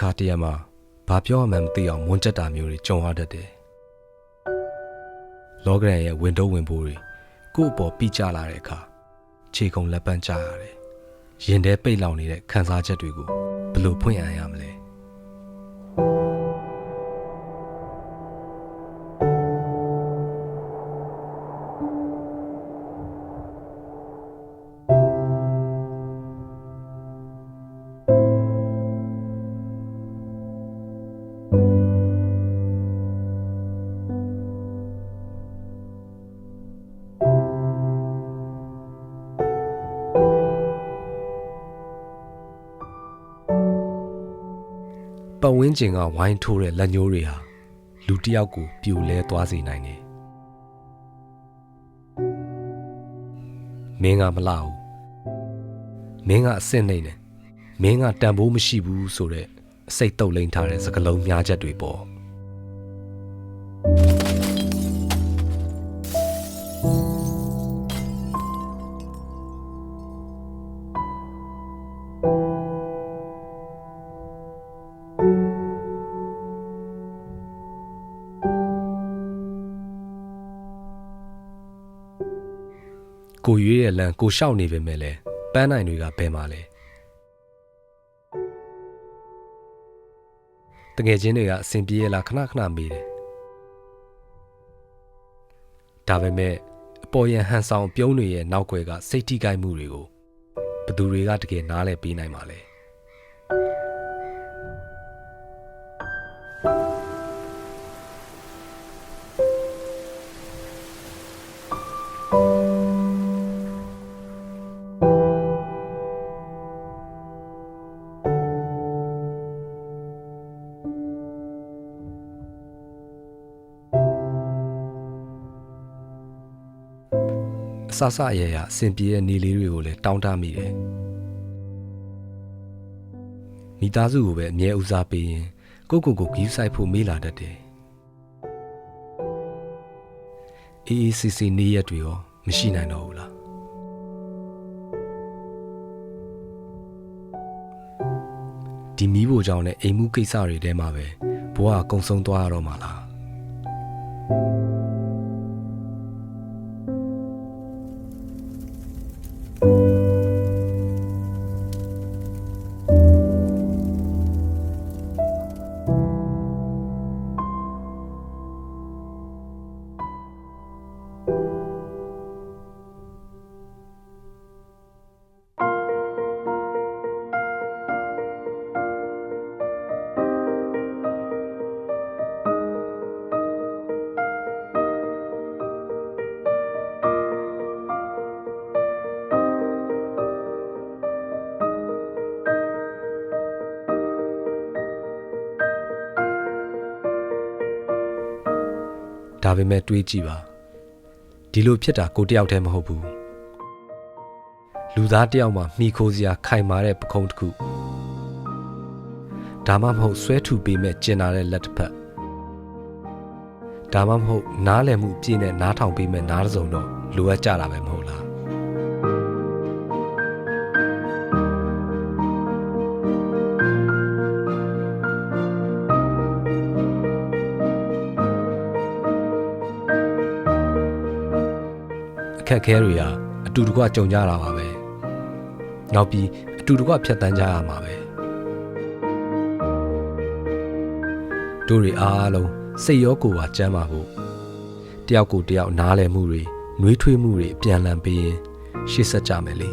ခါတည်းမှာဘာပြောမှမသိအောင်မွန်းကျက်တာမျိုးတွေကြုံရတတ်တယ်လောကရန်ရဲ့ဝင်တော့ဝင်ပိုးတွေကို့အပေါ်ပြကြလာတဲ့အခါခြေကုံလက်ပန်းကြရတယ်ရင်ထဲပိတ်လောင်နေတဲ့ခံစားချက်တွေကိုဘယ်လိုဖွင့်အံ့ရမလဲပတ်ဝန်းကျင်ကဝိုင်းထိုးတဲ့လက်ညှိုးတွေဟာလူတစ်ယောက်ကိုပြိုလဲသွားစေနိုင်တယ်မင်းကမလှဘူးမင်းကအဆင့်နေတယ်မင်းကတန်ဖိုးမရှိဘူးဆိုတဲ့အစိတ်တုပ်လိမ့်ထားတဲ့စကားလုံးများချက်တွေပေါ့ကိုရွေးရဲ့လမ်းကိုရှောက်နေပေမဲ့လည်းပန်းနိုင်တွေကဘယ်မှာလဲတကယ်ချင်းတွေကအဆင်ပြေရလားခဏခဏမေးတယ်ဒါပေမဲ့အပေါ်ရန်ဟန်ဆောင်ပြုံးတွေရဲ့နောက်ွယ်ကစိတ်ထိခိုက်မှုတွေကိုဘသူတွေကတကယ်နားလည်ပေးနိုင်ပါလဲဆဆအရရအဆင်ပြေတဲ့နေလေးတွေကိုလည်းတောင်းတမိတယ်မိသားစုကိုပဲအမြဲဦးစားပေးရင်ကိုဂီးဆိုင်ဖို့မေးလာတတ်တယ်အေးစီစီနေရက်တွေရောမရှိနိုင်တော့ဘူးလားဒီမီးဖို့ကြောင့်လည်းအိမ်မှုကိစ္စတွေထဲမှာပဲဘဝကုံဆုံးသွားရတော့မှာလားဒါပေမဲ့တွေးကြည့်ပါဒီလိုဖြစ်တာကိုတယောက်တည်းမဟုတ်ဘူးလူသားတယောက်မှာမိခိုးစရာခိုင်မာတဲ့ပခုံးတစ်ခုဒါမှမဟုတ်ဆွဲထူပေးမဲ့ကျင်နာတဲ့လက်တစ်ဖက်ဒါမှမဟုတ်နားလည်မှုပြည့်နဲ့နားထောင်ပေးမဲ့နားတစ်စုံတော့လိုအပ်ကြတာပဲမဟုတ်လားအခက်အခဲတွေကအတူတကွကြုံကြတာပါပဲနောက်ပြီးအတူတကွဖြတ်တန်းကြရမှာပဲတို့တွေအားလုံးစိတ်ရောကိုယ်ပါကျမ်းပါဖို့တယောက်ကိုတယောက်နားလည်မှုတွေနှွေးထွေးမှုတွေအပြန်အလှန်ပေးရင်ရှေ့ဆက်ကြမယ်လေ